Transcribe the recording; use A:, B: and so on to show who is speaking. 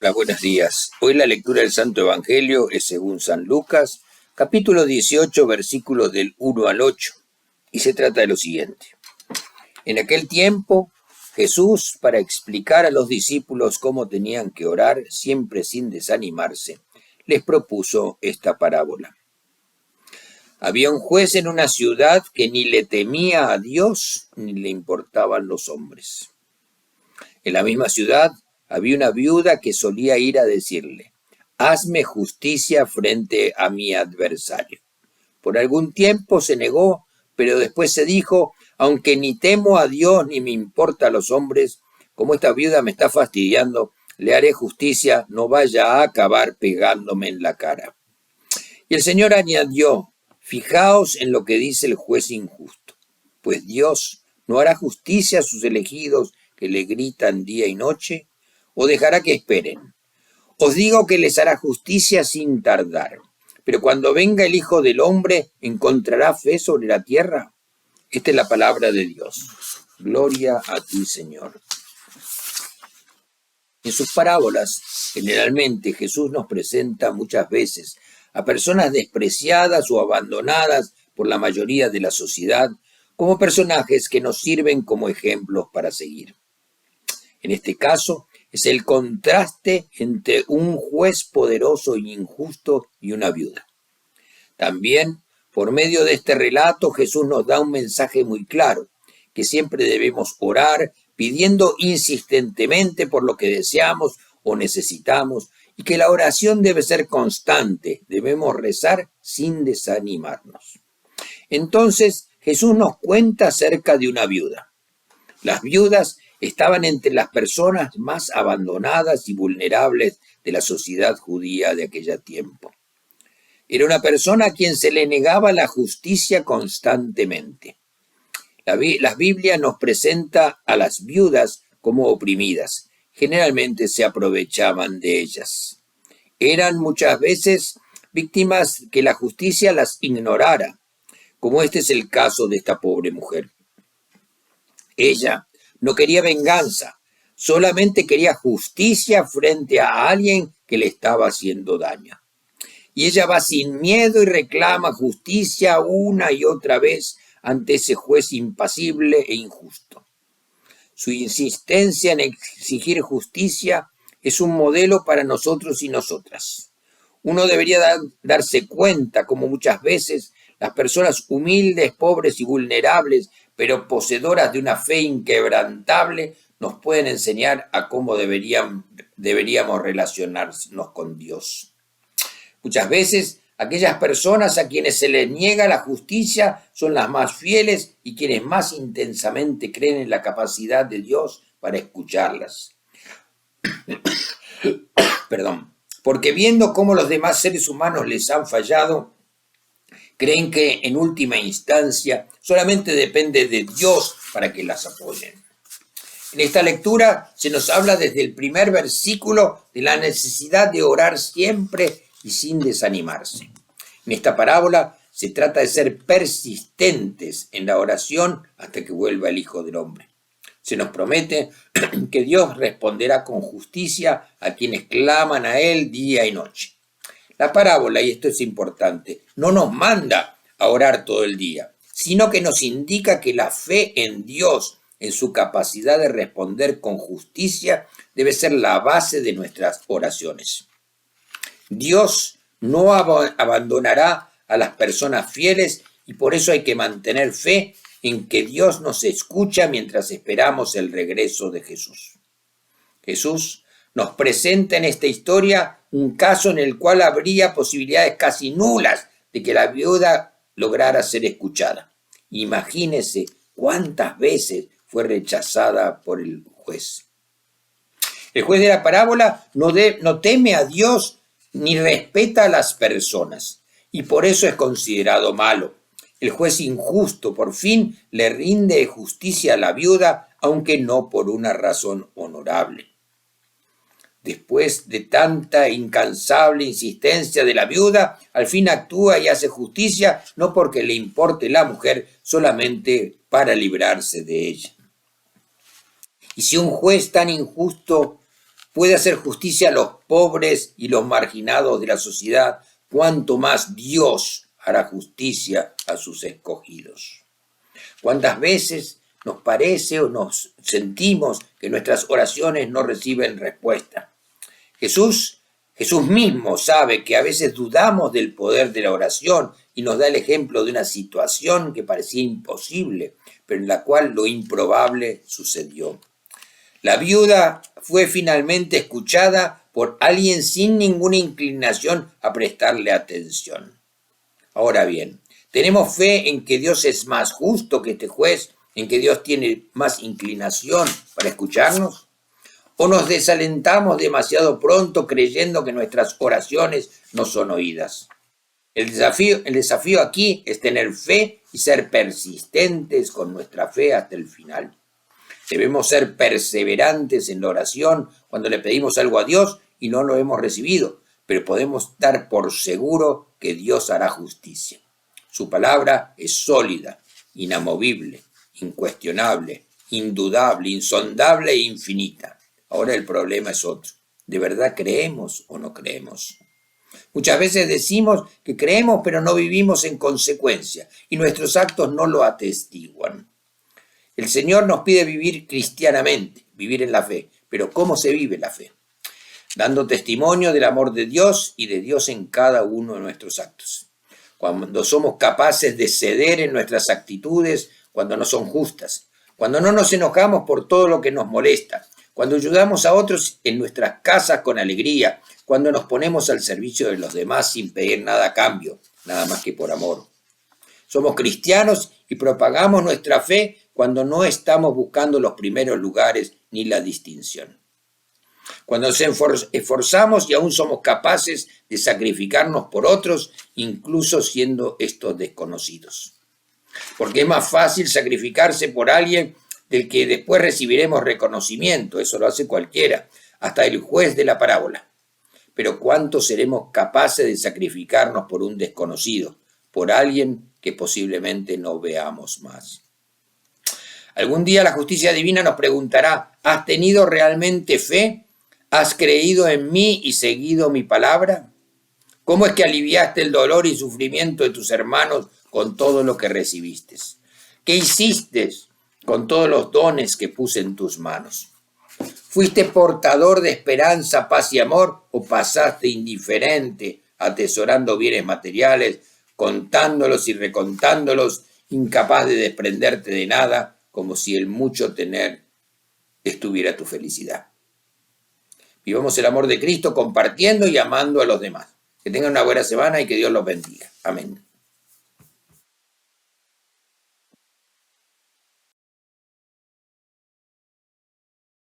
A: Hola, buenos días. Hoy la lectura del Santo Evangelio es según San Lucas, capítulo 18, versículos del 1 al 8, y se trata de lo siguiente. En aquel tiempo, Jesús, para explicar a los discípulos cómo tenían que orar, siempre sin desanimarse, les propuso esta parábola. Había un juez en una ciudad que ni le temía a Dios ni le importaban los hombres. En la misma ciudad había una viuda que solía ir a decirle: hazme justicia frente a mi adversario. Por algún tiempo se negó, pero después se dijo: aunque ni temo a Dios ni me importa a los hombres, como esta viuda me está fastidiando, le haré justicia, no vaya a acabar pegándome en la cara. Y el Señor añadió: fijaos en lo que dice el juez injusto, pues Dios no hará justicia a sus elegidos que le gritan día y noche, o dejará que esperen. Os digo que les hará justicia sin tardar. Pero cuando venga el Hijo del Hombre, ¿encontrará fe sobre la tierra? Esta es la palabra de Dios. Gloria a ti, Señor. En sus parábolas, generalmente Jesús nos presenta muchas veces a personas despreciadas o abandonadas por la mayoría de la sociedad como personajes que nos sirven como ejemplos para seguir. En este caso, es el contraste entre un juez poderoso e injusto y una viuda. También, por medio de este relato, Jesús nos da un mensaje muy claro, que siempre debemos orar pidiendo insistentemente por lo que deseamos o necesitamos, y que la oración debe ser constante, debemos rezar sin desanimarnos. Entonces, Jesús nos cuenta acerca de una viuda. Las viudas estaban entre las personas más abandonadas y vulnerables de la sociedad judía de aquel tiempo. Era una persona a quien se le negaba la justicia constantemente. La Biblia nos presenta a las viudas como oprimidas. Generalmente se aprovechaban de ellas. Eran muchas veces víctimas que la justicia las ignorara, como este es el caso de esta pobre mujer. Ella no quería venganza, solamente quería justicia frente a alguien que le estaba haciendo daño. Y ella va sin miedo y reclama justicia una y otra vez ante ese juez impasible e injusto. Su insistencia en exigir justicia es un modelo para nosotros y nosotras. Uno debería darse cuenta como muchas veces las personas humildes, pobres y vulnerables, pero poseedoras de una fe inquebrantable, nos pueden enseñar a cómo deberíamos relacionarnos con Dios. Muchas veces, aquellas personas a quienes se les niega la justicia son las más fieles y quienes más intensamente creen en la capacidad de Dios para escucharlas. Porque viendo cómo los demás seres humanos les han fallado, creen que en última instancia solamente depende de Dios para que las apoyen. En esta lectura se nos habla desde el primer versículo de la necesidad de orar siempre y sin desanimarse. En esta parábola se trata de ser persistentes en la oración hasta que vuelva el Hijo del Hombre. Se nos promete que Dios responderá con justicia a quienes claman a Él día y noche. La parábola, y esto es importante, no nos manda a orar todo el día, sino que nos indica que la fe en Dios, en su capacidad de responder con justicia, debe ser la base de nuestras oraciones. Dios no abandonará a las personas fieles y por eso hay que mantener fe en que Dios nos escucha mientras esperamos el regreso de Jesús. Jesús nos presenta en esta historia un caso en el cual habría posibilidades casi nulas de que la viuda lograra ser escuchada. Imagínese cuántas veces fue rechazada por el juez. El juez de la parábola no teme a Dios ni respeta a las personas, y por eso es considerado malo. El juez injusto por fin le rinde justicia a la viuda, aunque no por una razón honorable. Después de tanta incansable insistencia de la viuda, al fin actúa y hace justicia, no porque le importe la mujer, solamente para librarse de ella. Y si un juez tan injusto puede hacer justicia a los pobres y los marginados de la sociedad, cuánto más Dios hará justicia a sus escogidos. ¿Cuántas veces nos parece o nos sentimos que nuestras oraciones no reciben respuesta? Jesús mismo sabe que a veces dudamos del poder de la oración y nos da el ejemplo de una situación que parecía imposible, pero en la cual lo improbable sucedió. La viuda fue finalmente escuchada por alguien sin ninguna inclinación a prestarle atención. Ahora bien, ¿tenemos fe en que Dios es más justo que este juez, en que Dios tiene más inclinación para escucharnos? ¿O nos desalentamos demasiado pronto creyendo que nuestras oraciones no son oídas? El desafío aquí es tener fe y ser persistentes con nuestra fe hasta el final. Debemos ser perseverantes en la oración cuando le pedimos algo a Dios y no lo hemos recibido, pero podemos dar por seguro que Dios hará justicia. Su palabra es sólida, inamovible, incuestionable, indudable, insondable e infinita. Ahora el problema es otro. ¿De verdad creemos o no creemos? Muchas veces decimos que creemos pero no vivimos en consecuencia y nuestros actos no lo atestiguan. El Señor nos pide vivir cristianamente, vivir en la fe. Pero ¿cómo se vive la fe? Dando testimonio del amor de Dios y de Dios en cada uno de nuestros actos. Cuando somos capaces de ceder en nuestras actitudes cuando no son justas. Cuando no nos enojamos por todo lo que nos molesta. Cuando ayudamos a otros en nuestras casas con alegría. Cuando nos ponemos al servicio de los demás sin pedir nada a cambio, nada más que por amor. Somos cristianos y propagamos nuestra fe cuando no estamos buscando los primeros lugares ni la distinción. Cuando nos esforzamos y aún somos capaces de sacrificarnos por otros, incluso siendo estos desconocidos. Porque es más fácil sacrificarse por alguien del que después recibiremos reconocimiento, eso lo hace cualquiera, hasta el juez de la parábola. Pero ¿cuánto seremos capaces de sacrificarnos por un desconocido, por alguien que posiblemente no veamos más? Algún día la justicia divina nos preguntará, ¿has tenido realmente fe? ¿Has creído en mí y seguido mi palabra? ¿Cómo es que aliviaste el dolor y sufrimiento de tus hermanos con todo lo que recibiste? ¿Qué hiciste con todos los dones que puse en tus manos? ¿Fuiste portador de esperanza, paz y amor o pasaste indiferente, atesorando bienes materiales, contándolos y recontándolos, incapaz de desprenderte de nada, como si el mucho tener estuviera tu felicidad? Vivamos el amor de Cristo compartiendo y amando a los demás. Que tengan una buena semana y que Dios los bendiga. Amén.